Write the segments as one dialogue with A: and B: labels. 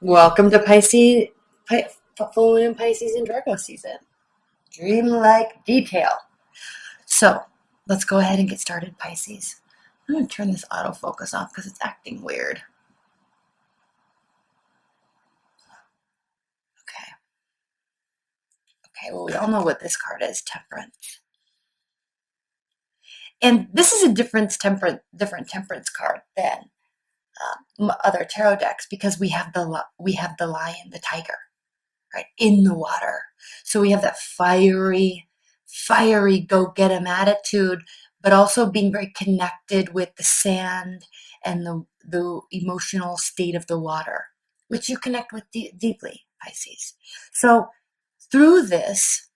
A: Welcome to full moon in Pisces and Virgo season. Dreamlike detail. So let's go ahead and get started, Pisces. I'm going to turn this autofocus off because it's acting weird. Okay. Okay, well, we all know what this card is, Temperance. And this is a different temperance card than other tarot decks because we have the lion, the tiger, right, in the water. So we have that fiery go get 'em attitude, but also being very connected with the sand and the emotional state of the water, which you connect with deeply, Pisces. So through this,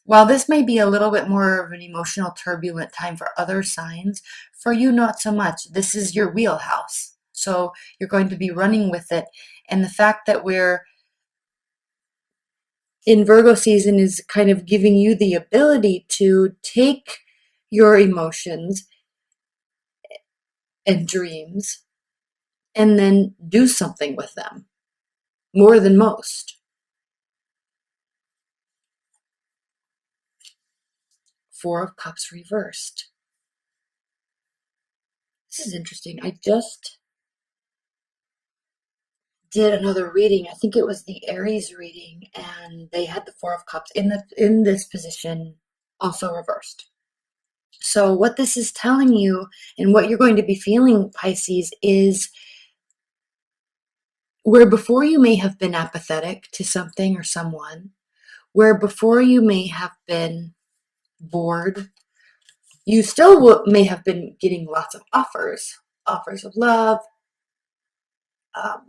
A: while this may be a little bit more of an emotional turbulent time for other signs, for you not so much. This is your wheelhouse. So you're going to be running with it. And the fact that we're in Virgo season is kind of giving you the ability to take your emotions and dreams and then do something with them more than most. Four of Cups reversed. This is interesting. I just did another reading. I think it was the Aries reading, and they had the Four of Cups in this position, also reversed. So what this is telling you and what you're going to be feeling, Pisces, is where before you may have been apathetic to something or someone, where before you may have been bored, you still may have been getting lots of offers of love,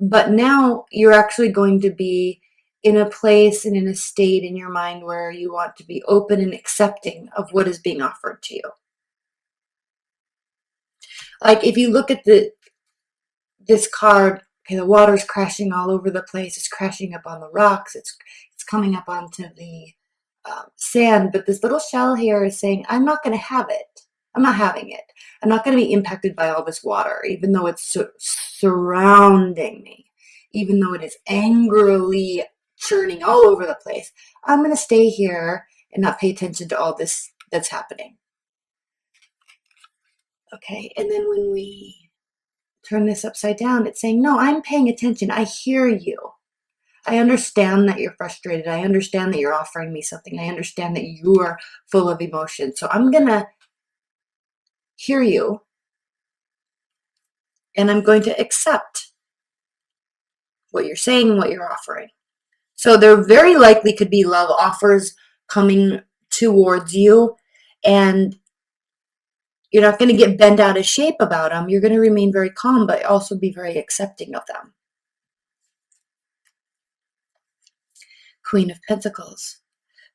A: but now you're actually going to be in a place and in a state in your mind where you want to be open and accepting of what is being offered to you. Like if you look at this card, okay, the water's crashing all over the place. It's crashing up on the rocks. It's coming up onto the sand. But this little shell here is saying, I'm not going to have it. I'm not having it. I'm not going to be impacted by all this water, even though it's surrounding me, even though it is angrily churning all over the place. I'm going to stay here and not pay attention to all this that's happening. Okay, and then when we turn this upside down, it's saying, no, I'm paying attention. I hear you. I understand that you're frustrated. I understand that you're offering me something. I understand that you are full of emotion. So I'm going to hear you, and I'm going to accept what you're saying, what you're offering. So there very likely could be love offers coming towards you, and you're not going to get bent out of shape about them. You're going to remain very calm, but also be very accepting of them. Queen of Pentacles.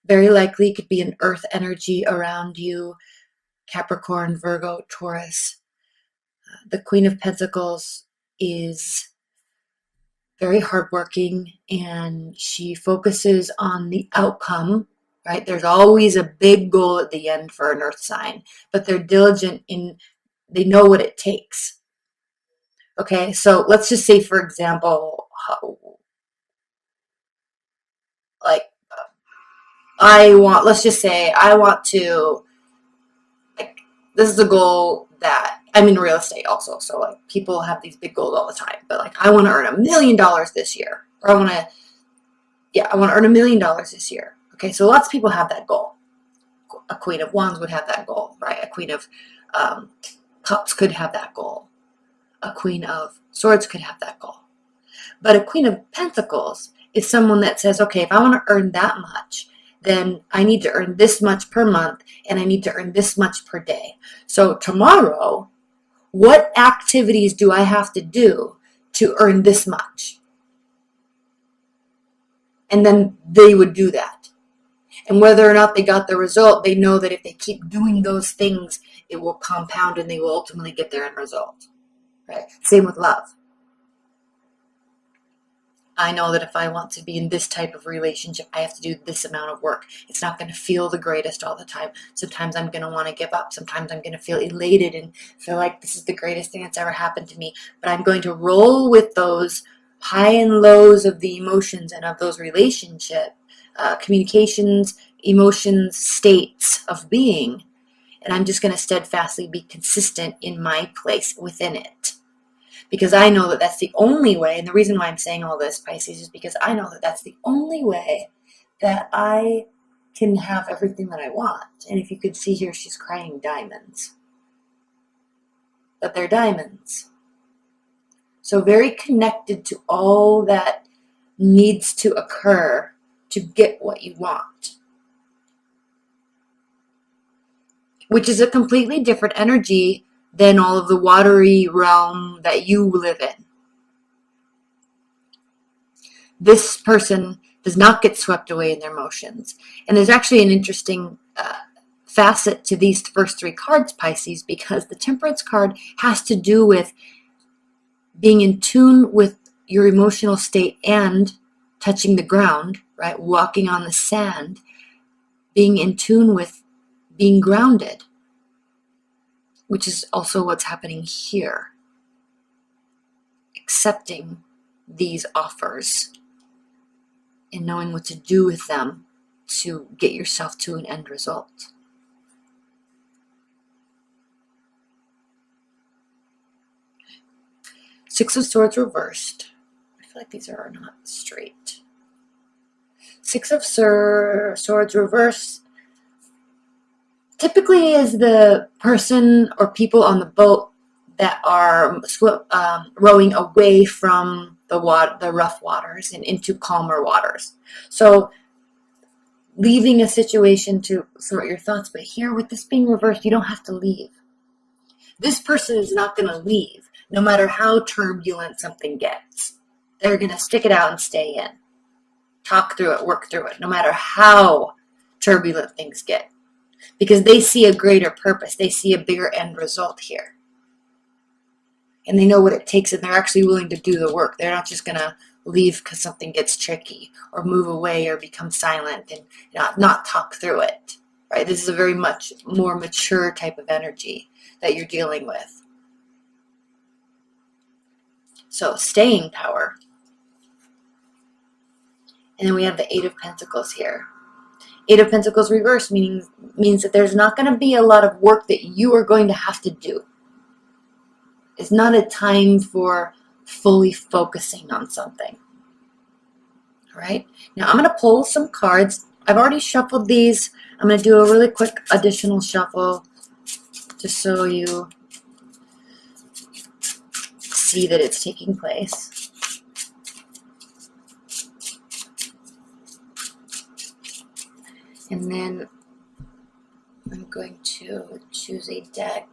A: Very likely could be an earth energy around you, Capricorn, Virgo, Taurus. The Queen of Pentacles is very hardworking, and she focuses on the outcome, right? There's always a big goal at the end for an earth sign, but they're diligent they know what it takes. Okay, so let's just say, for example, like let's just say I want to, like, this is a goal that I'm in real estate also. So like people have these big goals all the time, but like I want to earn $1 million this year, or I want to earn $1 million this year. Okay, so lots of people have that goal. A Queen of Wands would have that goal, right? A Queen of Cups could have that goal. A Queen of Swords could have that goal. But a Queen of Pentacles is someone that says, okay, if I want to earn that much, then I need to earn this much per month, and I need to earn this much per day. So tomorrow, what activities do I have to do to earn this much? And then they would do that. And whether or not they got the result, they know that if they keep doing those things, it will compound and they will ultimately get their end result. Right? Same with love. I know that if I want to be in this type of relationship, I have to do this amount of work. It's not going to feel the greatest all the time. Sometimes I'm going to want to give up. Sometimes I'm going to feel elated and feel like this is the greatest thing that's ever happened to me. But I'm going to roll with those high and lows of the emotions and of those relationship communications, emotions, states of being. And I'm just going to steadfastly be consistent in my place within it. Because I know that that's the only way, and the reason why I'm saying all this, Pisces, is because I know that that's the only way that I can have everything that I want. And if you could see here, she's crying diamonds. But they're diamonds. So very connected to all that needs to occur to get what you want. Which is a completely different energy than all of the watery realm that you live in. This person does not get swept away in their emotions. And there's actually an interesting facet to these first three cards, Pisces, because the Temperance card has to do with being in tune with your emotional state and touching the ground, right? Walking on the sand, being in tune with being grounded, which is also what's happening here. Accepting these offers and knowing what to do with them to get yourself to an end result. Six of Swords reversed. I feel like these are not straight. Six of Swords reversed typically is the person or people on the boat that are rowing away from the rough waters and into calmer waters. So leaving a situation to sort your thoughts, but here with this being reversed, you don't have to leave. This person is not going to leave, no matter how turbulent something gets. They're going to stick it out and stay in. Talk through it, work through it, no matter how turbulent things get. Because they see a greater purpose. They see a bigger end result here. And they know what it takes, and they're actually willing to do the work. They're not just going to leave because something gets tricky, or move away, or become silent, and not talk through it. Right? This is a very much more mature type of energy that you're dealing with. So, staying power. And then we have the Eight of Pentacles here. Eight of Pentacles reversed means that there's not going to be a lot of work that you are going to have to do. It's not a time for fully focusing on something. All right? Now I'm going to pull some cards. I've already shuffled these. I'm going to do a really quick additional shuffle just so you see that it's taking place. And then I'm going to choose a deck.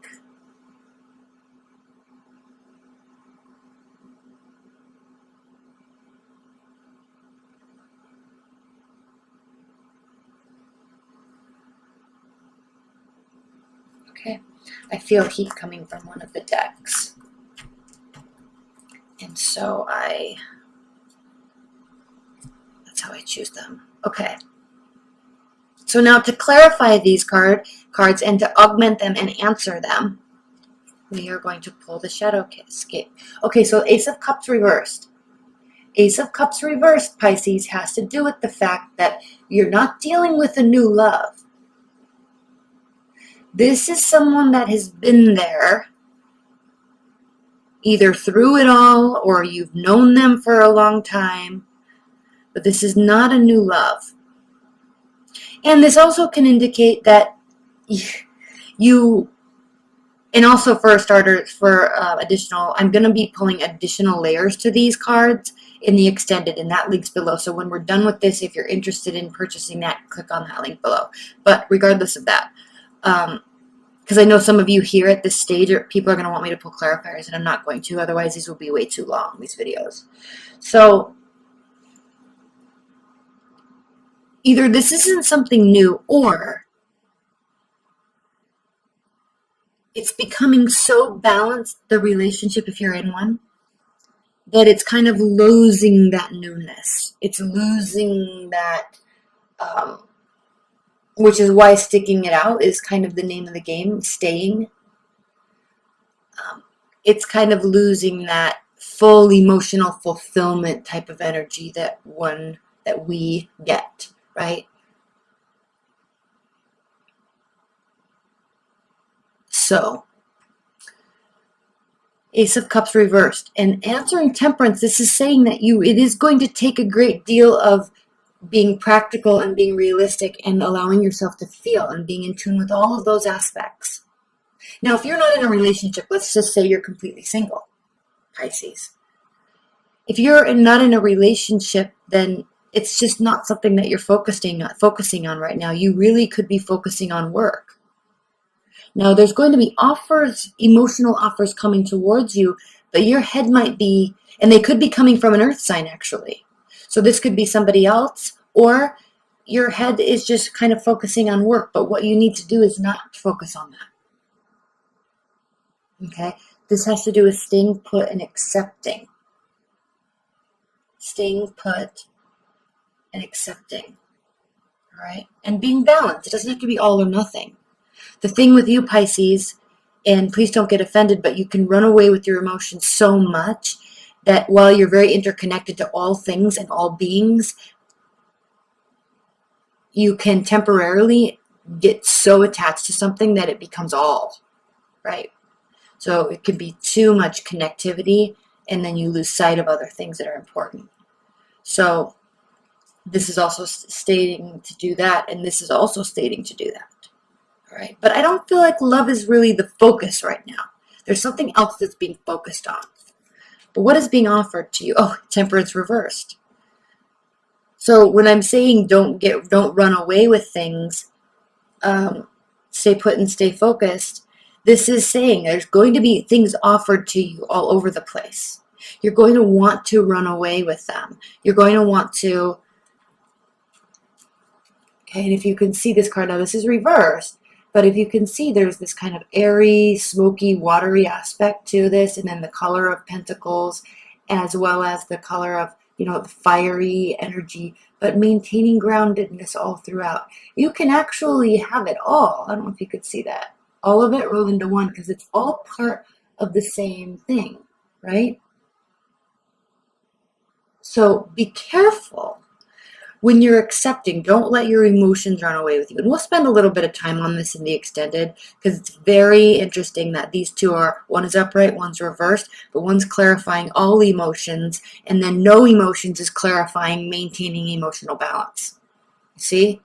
A: Okay, I feel heat coming from one of the decks. And so that's how I choose them. Okay. So now to clarify these cards and to augment them and answer them, we are going to pull the Shadow Escape. Okay, so Ace of Cups reversed. Ace of Cups reversed, Pisces, has to do with the fact that you're not dealing with a new love. This is someone that has been there, either through it all or you've known them for a long time, but this is not a new love. And this also can indicate that you, and also for starters, for additional, I'm going to be pulling additional layers to these cards in the extended, and that link's below. So when we're done with this, if you're interested in purchasing that, click on that link below. But regardless of that, because I know some of you here at this stage, people are going to want me to pull clarifiers, and I'm not going to. Otherwise, these will be way too long, these videos. So either this isn't something new, or it's becoming so balanced, the relationship, if you're in one, that it's kind of losing that newness. It's losing that, which is why sticking it out is kind of the name of the game, staying. It's kind of losing that full emotional fulfillment type of energy that we get, right? So, Ace of Cups reversed. And answering Temperance, this is saying that it is going to take a great deal of being practical and being realistic and allowing yourself to feel and being in tune with all of those aspects. Now, if you're not in a relationship, let's just say you're completely single, Pisces. If you're not in a relationship, then it's just not something that you're focusing on right now. You really could be focusing on work. Now, there's going to be offers, emotional offers coming towards you, but your head might be, and they could be coming from an earth sign, actually. So this could be somebody else, or your head is just kind of focusing on work, but what you need to do is not focus on that. Okay? This has to do with staying put and accepting. Staying put and accepting. All right? And being balanced. It doesn't have to be all or nothing. The thing with you, Pisces, and please don't get offended, but you can run away with your emotions so much that while you're very interconnected to all things and all beings, you can temporarily get so attached to something that it becomes all, right? So it could be too much connectivity, and then you lose sight of other things that are important. So this is also stating to do that, and this is also stating to do that. All right, but I don't feel like love is really the focus right now. There's something else that's being focused on. But what is being offered to you? Oh, Temperance reversed. So when I'm saying don't run away with things, stay put and stay focused, this is saying there's going to be things offered to you all over the place. You're going to want to run away with them. You're going to want to, okay, and if you can see this card, now this is reversed, but if you can see there's this kind of airy, smoky, watery aspect to this, and then the color of pentacles, as well as the color of, the fiery energy, but maintaining groundedness all throughout. You can actually have it all. I don't know if you could see that. All of it rolled into one because it's all part of the same thing, right? So be careful when you're accepting. Don't let your emotions run away with you. And we'll spend a little bit of time on this in the extended because it's very interesting that these two one is upright, one's reversed, but one's clarifying all emotions, and then no emotions is clarifying maintaining emotional balance. See?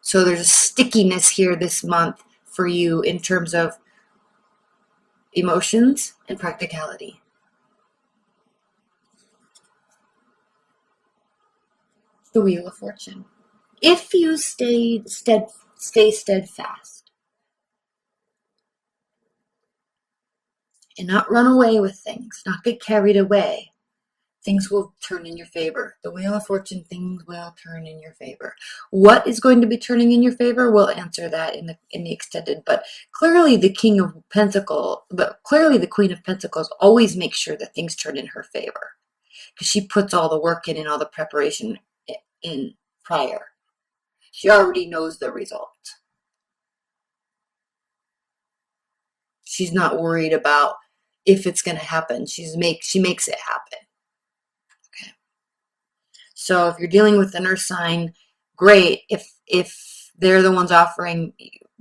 A: So there's a stickiness here this month for you in terms of emotions and practicality. The Wheel of Fortune. If you stay steadfast and not run away with things, not get carried away, things will turn in your favor. The Wheel of Fortune, things will turn in your favor. What is going to be turning in your favor? We'll answer that in the extended. But clearly the King of Pentacles, but clearly the Queen of Pentacles always makes sure that things turn in her favor because she puts all the work in and all the preparation in prior. She already knows the result. She's not worried about if it's going to happen. She makes it happen. Okay. So if you're dealing with an earth sign, great. If they're the ones offering,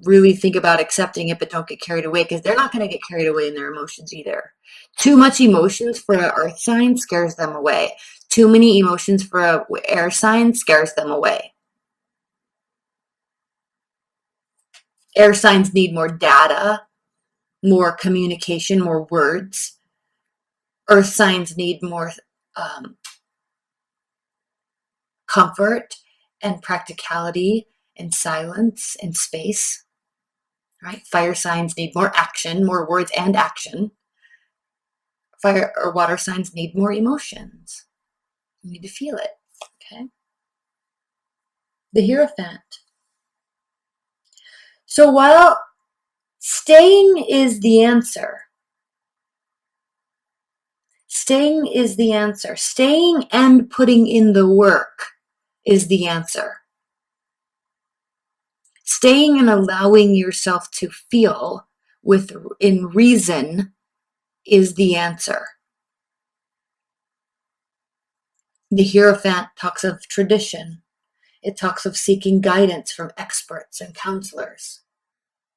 A: really think about accepting it, but don't get carried away because they're not going to get carried away in their emotions either. Too much emotions for an earth sign scares them away. Too many emotions for an air sign scares them away. Air signs need more data, more communication, more words. Earth signs need more comfort and practicality and silence and space. Right? Fire signs need more action, more words and action. Fire or water signs need more emotions. You need to feel it. Okay. The Hierophant. So while staying is the answer, staying and putting in the work is the answer. Staying and allowing yourself to feel in reason is the answer. The Hierophant talks of tradition. It talks of seeking guidance from experts and counselors,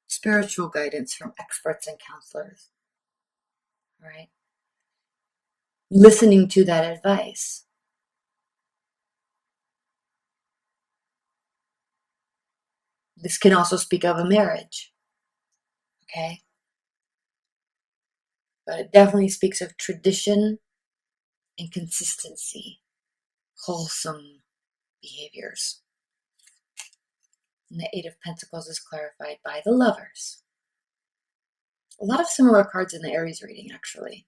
A: spiritual guidance from experts and counselors, right? Listening to that advice. This can also speak of a marriage, okay? But it definitely speaks of tradition and consistency, wholesome behaviors. And the Eight of Pentacles is clarified by the Lovers. A lot of similar cards in the Aries reading, actually.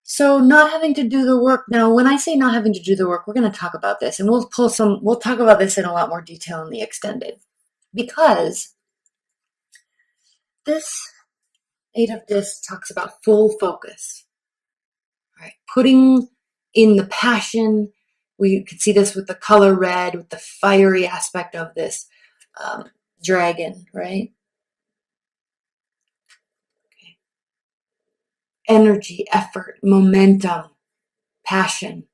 A: So not having to do the work. Now, when I say not having to do the work, we're going to talk about this, and we'll talk about this in a lot more detail in the extended, because this Eight of Discs talks about full focus, right? Putting in the passion. We could see this with the color red, with the fiery aspect of this dragon, right? Okay. Energy, effort, momentum, passion.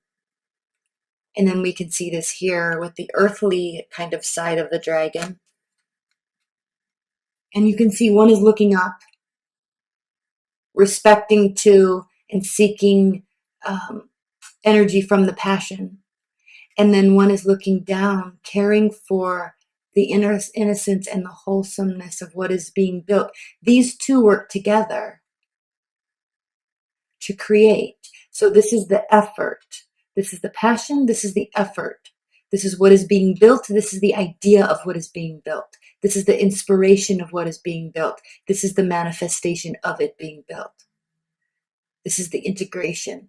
A: And then we can see this here with the earthly kind of side of the dragon. And you can see one is looking up, respecting to and seeking energy from the passion. And then one is looking down, caring for the inner innocence and the wholesomeness of what is being built. These two work together to create. So this is the effort. This is the passion. This is the effort. This is what is being built. This is the idea of what is being built. This is the inspiration of what is being built. This is the manifestation of it being built. This is the integration.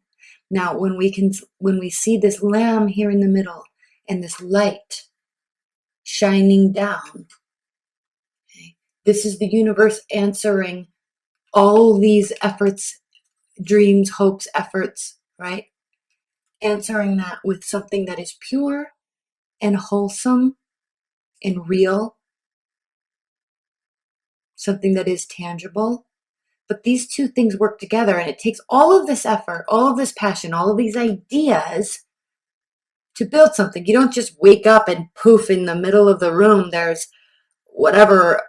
A: Now, when we see this lamb here in the middle and this light shining down, okay, this is the universe answering all these efforts, dreams, hopes, efforts, right? Answering that with something that is pure and wholesome and real, something that is tangible. But these two things work together, and it takes all of this effort, all of this passion, all of these ideas to build something. You don't just wake up and poof, in the middle of the room there's whatever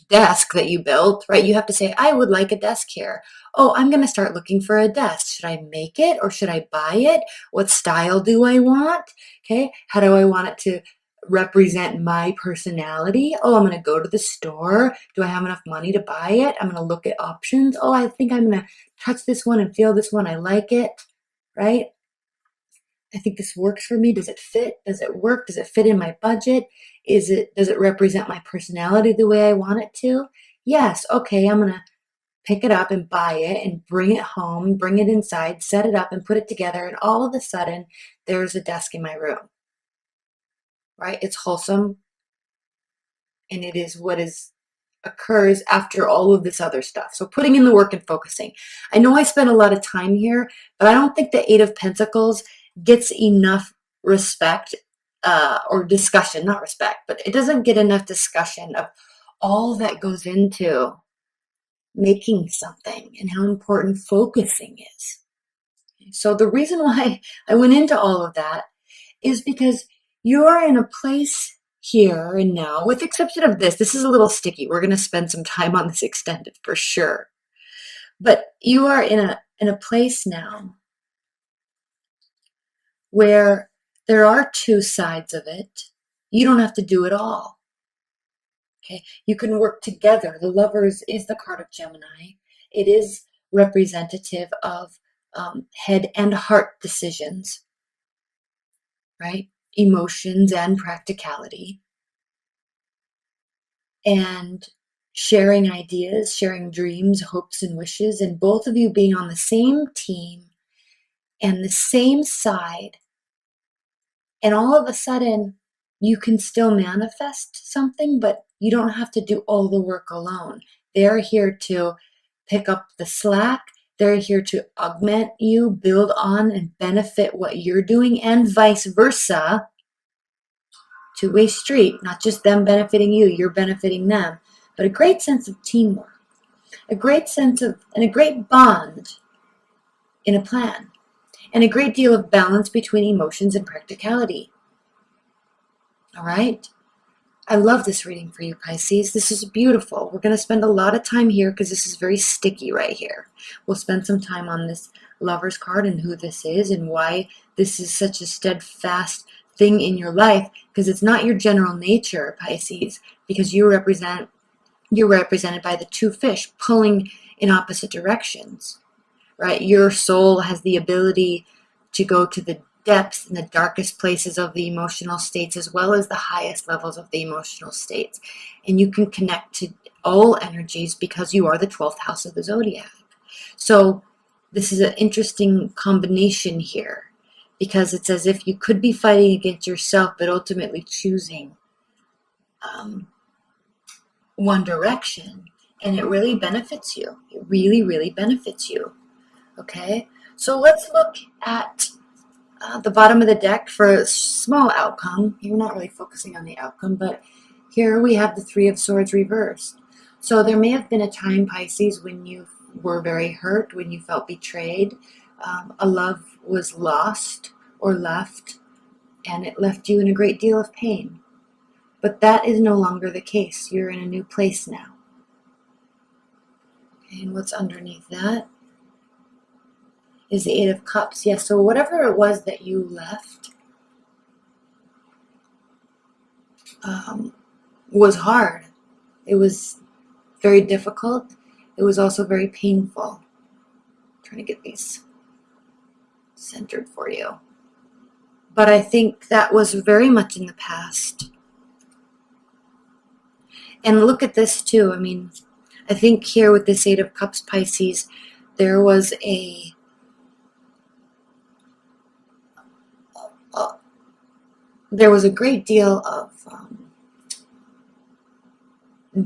A: desk that you built, right? You have to say, I would like a desk here. Oh, I'm going to start looking for a desk. Should I make it or should I buy it? What style do I want? Okay. How do I want it to represent my personality? Oh, I'm going to go to the store. Do I have enough money to buy it? I'm going to look at options. Oh, I think I'm going to touch this one and feel this one. I like it, right? I think this works for me. Does it fit? Does it work? Does it fit in my budget? Does it represent my personality the way I want it to? Yes. Okay, I'm going to pick it up and buy it and bring it home, bring it inside, set it up and put it together. And all of a sudden, there's a desk in my room, right? It's wholesome. And it is what occurs after all of this other stuff. So putting in the work and focusing. I know I spent a lot of time here, but I don't think the Eight of Pentacles gets enough respect or discussion, not respect, but it doesn't get enough discussion of all that goes into making something and how important focusing is. So the reason why I went into all of that is because you're in a place here and now, with the exception of this is a little sticky. We're going to spend some time on this extended for sure. But you are in a place now where there are two sides of it. You don't have to do it all. Okay, you can work together. The Lovers is the card of Gemini. It is representative of head and heart decisions, right? Emotions and practicality. And sharing ideas, sharing dreams, hopes, and wishes, and both of you being on the same team and the same side. And all of a sudden, you can still manifest something, but you don't have to do all the work alone. They're here to pick up the slack. They're here to augment you, build on, and benefit what you're doing, and vice versa. Two-way street, not just them benefiting you, you're benefiting them. but a great sense of teamwork, a great sense of, and a great bond in a plan, and a great deal of balance between emotions and practicality. All right? I love this reading for you, Pisces. This is beautiful. We're going to spend a lot of time here because this is very sticky right here. We'll spend some time on this Lover's card and who this is and why this is such a steadfast thing in your life, because it's not your general nature, Pisces, because you're represented by the two fish pulling in opposite directions, right? Your soul has the ability to go to the depths and the darkest places of the emotional states as well as the highest levels of the emotional states. And you can connect to all energies because you are the 12th house of the zodiac. So this is an interesting combination here, because it's as if you could be fighting against yourself but ultimately choosing one direction, and it really benefits you. It really, really benefits you. Okay, so let's look at the bottom of the deck for a small outcome. You're not really focusing on the outcome, but here we have the Three of Swords reversed. So there may have been a time, Pisces, when you were very hurt, when you felt betrayed. A love was lost or left, and it left you in a great deal of pain. But that is no longer the case. You're in a new place now. Okay, and what's underneath that is the Eight of Cups. Yes, so whatever it was that you left was hard. It was very difficult. It was also very painful. I'm trying to get these centered for you. But I think that was very much in the past. And look at this too. I mean, I think here with this Eight of Cups, Pisces, there was a great deal of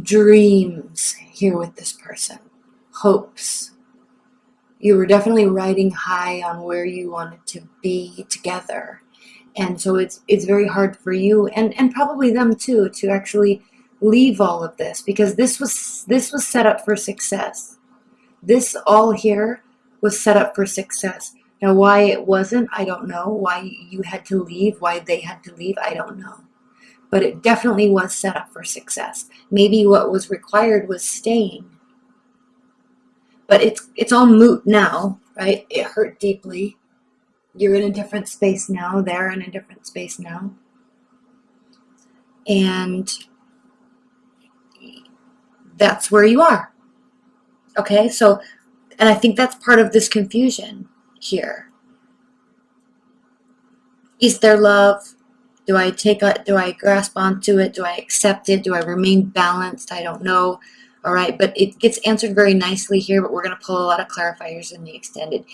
A: dreams here with this person, hopes. You were definitely riding high on where you wanted to be together. And so it's very hard for you and probably them too to actually leave all of this, because this was set up for success. This all here was set up for success. Now, why it wasn't, I don't know. Why you had to leave, why they had to leave, I don't know. But it definitely was set up for success. Maybe what was required was staying. But it's all moot now, right? It hurt deeply. You're in a different space now. They're in a different space now. And that's where you are. Okay, so, and I think that's part of this confusion here. Is there love? Do I grasp onto it? Do I accept it? Do I remain balanced? I don't know. All right, but it gets answered very nicely here, but we're going to pull a lot of clarifiers in the extended.